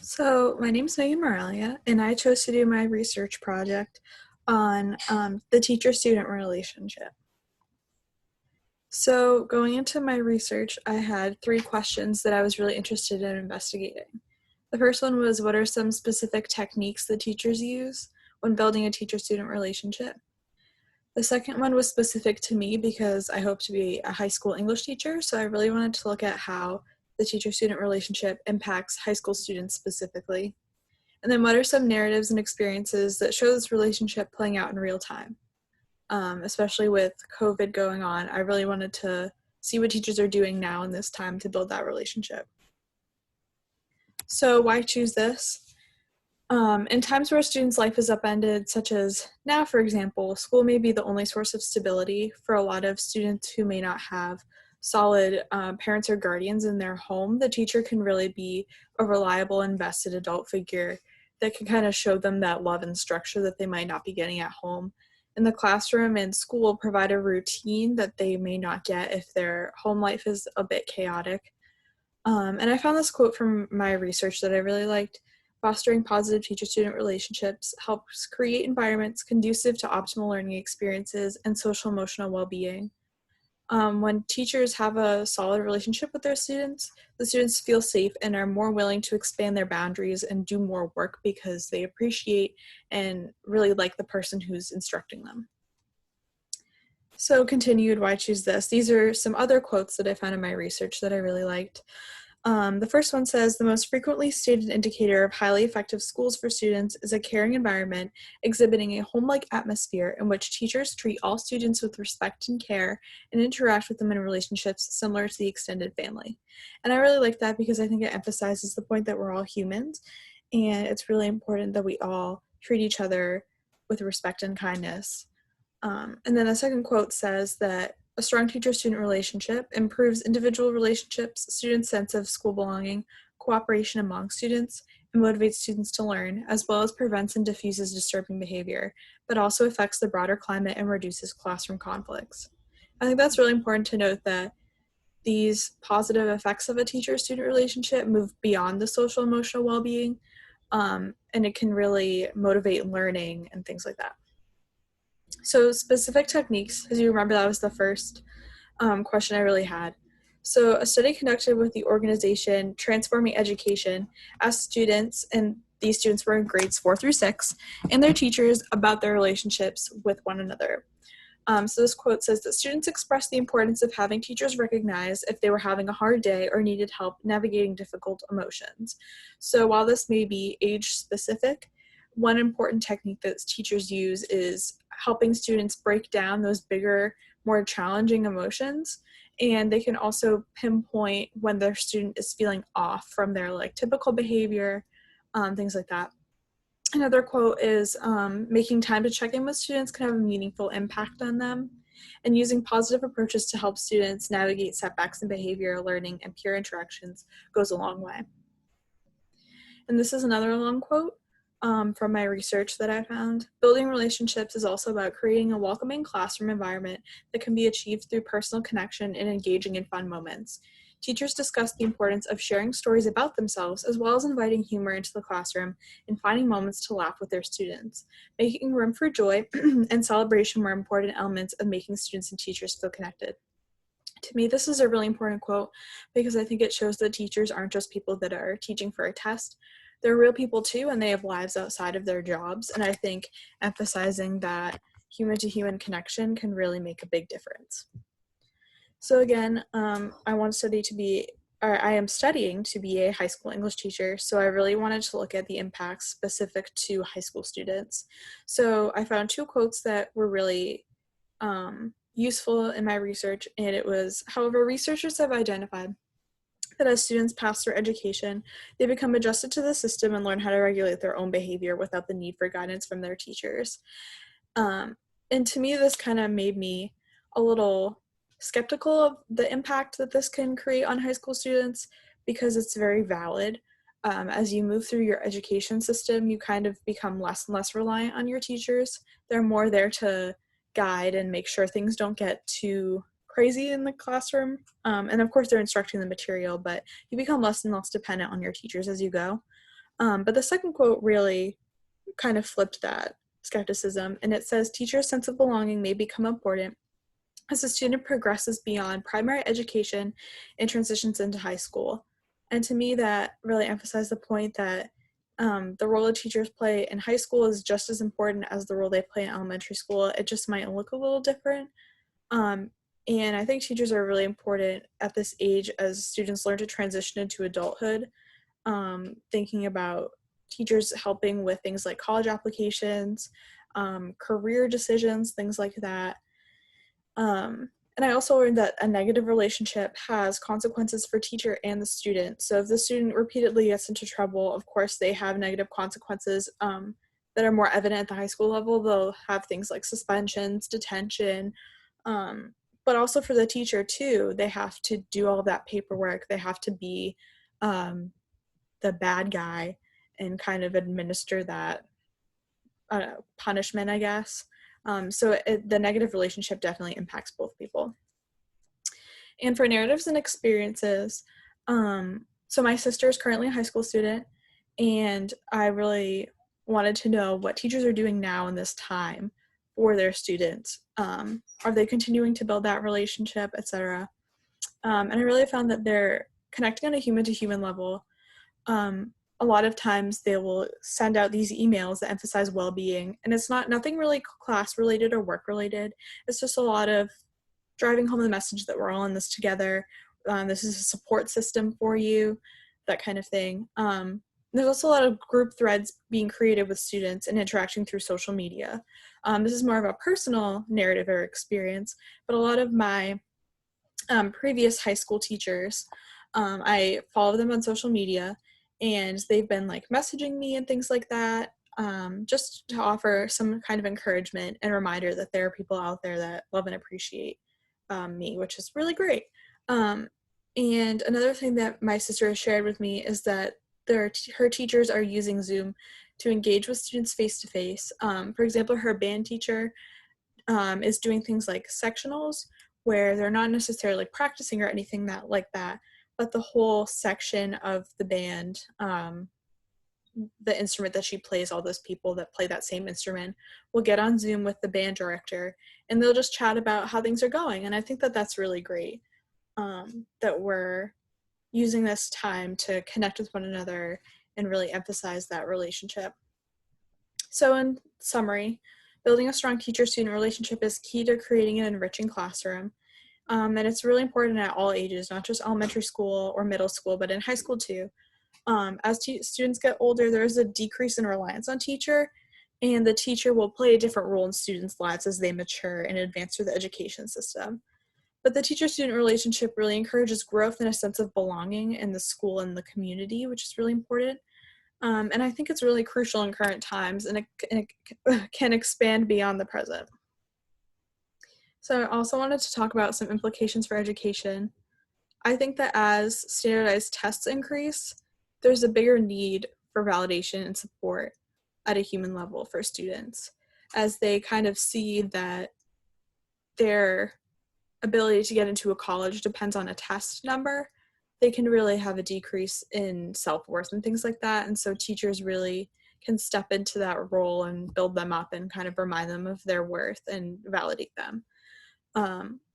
So, my name's Meghan Miraglia, and I chose to do my research project on the teacher-student relationship. So, going into my research, I had three questions that I was really interested in investigating. The first one was, what are some specific techniques that teachers use when building a teacher-student relationship? The second one was specific to me because I hope to be a high school English teacher, so I really wanted to look at how the teacher-student relationship impacts high school students specifically. And then what are some narratives and experiences that show this relationship playing out in real time? Especially with COVID going on, I really wanted to see what teachers are doing now in this time to build that relationship. So why choose this? In times where a student's life is upended, such as now, for example, school may be the only source of stability for a lot of students who may not have solid parents or guardians in their home. The teacher can really be a reliable, invested adult figure that can kind of show them that love and structure that they might not be getting at home. And the classroom and school provide a routine that they may not get if their home life is a bit chaotic. And I found this quote from my research that I really liked. Fostering positive teacher-student relationships helps create environments conducive to optimal learning experiences and social emotional well-being. When teachers have a solid relationship with their students, the students feel safe and are more willing to expand their boundaries and do more work because they appreciate and really like the person who's instructing them. So continued, why choose this? These are some other quotes that I found in my research that I really liked. The first one says, the most frequently stated indicator of highly effective schools for students is a caring environment exhibiting a home-like atmosphere in which teachers treat all students with respect and care and interact with them in relationships similar to the extended family. And I really like that because I think it emphasizes the point that we're all humans, and it's really important that we all treat each other with respect and kindness. And then the second quote says that a strong teacher-student relationship improves individual relationships, students' sense of school belonging, cooperation among students, and motivates students to learn, as well as prevents and diffuses disturbing behavior, but also affects the broader climate and reduces classroom conflicts. I think that's really important to note that these positive effects of a teacher-student relationship move beyond the social emotional well-being, and it can really motivate learning and things like that. So specific techniques, as you remember, that was the first question I really had. So a study conducted with the organization Transforming Education asked students, and these students were in grades 4 through 6, and their teachers about their relationships with one another. So this quote says that students expressed the importance of having teachers recognize if they were having a hard day or needed help navigating difficult emotions. So while this may be age specific, one important technique that teachers use is helping students break down those bigger, more challenging emotions. And they can also pinpoint when their student is feeling off from their typical behavior, things like that. Another quote is making time to check in with students can have a meaningful impact on them, and using positive approaches to help students navigate setbacks in behavior, learning, and peer interactions goes a long way. And this is another long quote from my research that I found. Building relationships is also about creating a welcoming classroom environment that can be achieved through personal connection and engaging in fun moments. Teachers discuss the importance of sharing stories about themselves, as well as inviting humor into the classroom and finding moments to laugh with their students. Making room for joy and celebration were important elements of making students and teachers feel connected. To me, this is a really important quote because I think it shows that teachers aren't just people that are teaching for a test. They're real people too, and they have lives outside of their jobs. And I think emphasizing that human-to-human connection can really make a big difference. So again, I am studying to be a high school English teacher, so I really wanted to look at the impacts specific to high school students. So I found two quotes that were really useful in my research, and it was, however, researchers have identified that as students pass through education, they become adjusted to the system and learn how to regulate their own behavior without the need for guidance from their teachers. And to me, this kind of made me a little skeptical of the impact that this can create on high school students because it's very valid. As you move through your education system, you kind of become less and less reliant on your teachers. They're more there to guide and make sure things don't get too crazy in the classroom. And of course, they're instructing the material, but you become less and less dependent on your teachers as you go. But the second quote really kind of flipped that skepticism, and it says, teachers' sense of belonging may become important as the student progresses beyond primary education and transitions into high school. And to me, that really emphasized the point that the role that teachers play in high school is just as important as the role they play in elementary school. It just might look a little different. And I think teachers are really important at this age as students learn to transition into adulthood, thinking about teachers helping with things like college applications, career decisions, things like that. And I also learned that a negative relationship has consequences for teacher and the student. So if the student repeatedly gets into trouble, of course, they have negative consequences that are more evident at the high school level. They'll have things like suspensions, detention, but also for the teacher too. They have to do all of that paperwork. They have to be the bad guy and kind of administer that punishment, I guess. So the negative relationship definitely impacts both people. And for narratives and experiences, so my sister is currently a high school student, and I really wanted to know what teachers are doing now in this time for their students. Are they continuing to build that relationship, etc.? And I really found that they're connecting on a human-to-human level. A lot of times they will send out these emails that emphasize well-being, and it's nothing really class-related or work-related. It's just a lot of driving home the message that we're all in this together. This is a support system for you, that kind of thing. There's also a lot of group threads being created with students and interacting through social media. This is more of a personal narrative or experience, but a lot of my previous high school teachers, I follow them on social media, and they've been like messaging me and things like that, just to offer some kind of encouragement and reminder that there are people out there that love and appreciate me, which is really great. And another thing that my sister has shared with me is that her teachers are using Zoom to engage with students face-to-face. For example, her band teacher is doing things like sectionals, where they're not necessarily practicing or anything like that, but the whole section of the band, the instrument that she plays, all those people that play that same instrument will get on Zoom with the band director, and they'll just chat about how things are going. And I think that that's really great, that we're using this time to connect with one another and really emphasize that relationship. So in summary, building a strong teacher-student relationship is key to creating an enriching classroom. And it's really important at all ages, not just elementary school or middle school, but in high school too. As students get older, there's a decrease in reliance on teacher, and the teacher will play a different role in students' lives as they mature and advance through the education system. But the teacher-student relationship really encourages growth and a sense of belonging in the school and the community, which is really important. And I think it's really crucial in current times, and it can expand beyond the present. So I also wanted to talk about some implications for education. I think that as standardized tests increase, there's a bigger need for validation and support at a human level for students, as they kind of see that their ability to get into a college depends on a test number. They can really have a decrease in self-worth and things like that. And so teachers really can step into that role and build them up and kind of remind them of their worth and validate them.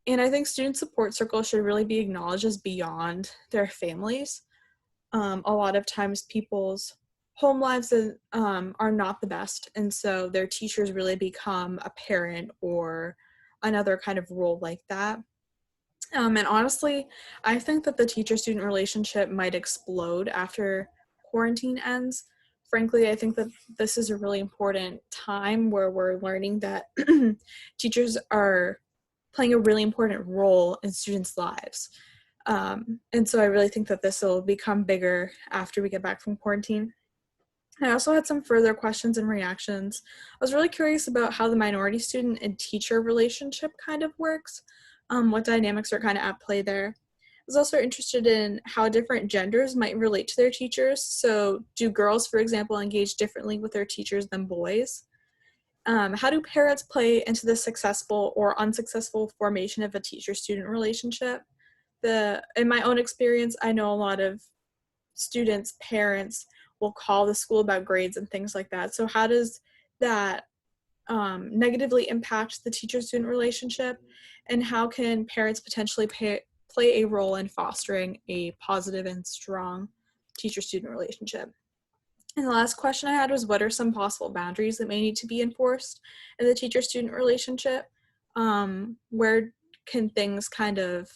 And I think student support circles should really be acknowledged as beyond their families. A lot of times people's home lives are not the best, and so their teachers really become a parent or another kind of role like that. And honestly, I think that the teacher-student relationship might explode after quarantine ends. Frankly, I think that this is a really important time where we're learning that teachers are playing a really important role in students' lives. And so I really think that this will become bigger after we get back from quarantine. I also had some further questions and reactions. I was really curious about how the minority student and teacher relationship kind of works, what dynamics are kind of at play there. I was also interested in how different genders might relate to their teachers. So do girls, for example, engage differently with their teachers than boys? How do parents play into the successful or unsuccessful formation of a teacher-student relationship? In my own experience, I know a lot of students' parents will call the school about grades and things like that. So how does that negatively impact the teacher-student relationship, and how can parents potentially play a role in fostering a positive and strong teacher-student relationship? And the last question I had was, what are some possible boundaries that may need to be enforced in the teacher-student relationship? Where can things kind of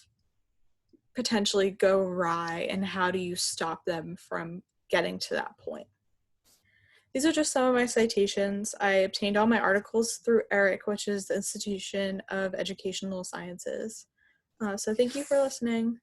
potentially go awry, and how do you stop them from getting to that point? These are just some of my citations. I obtained all my articles through ERIC, which is the Institution of Educational Sciences. So thank you for listening.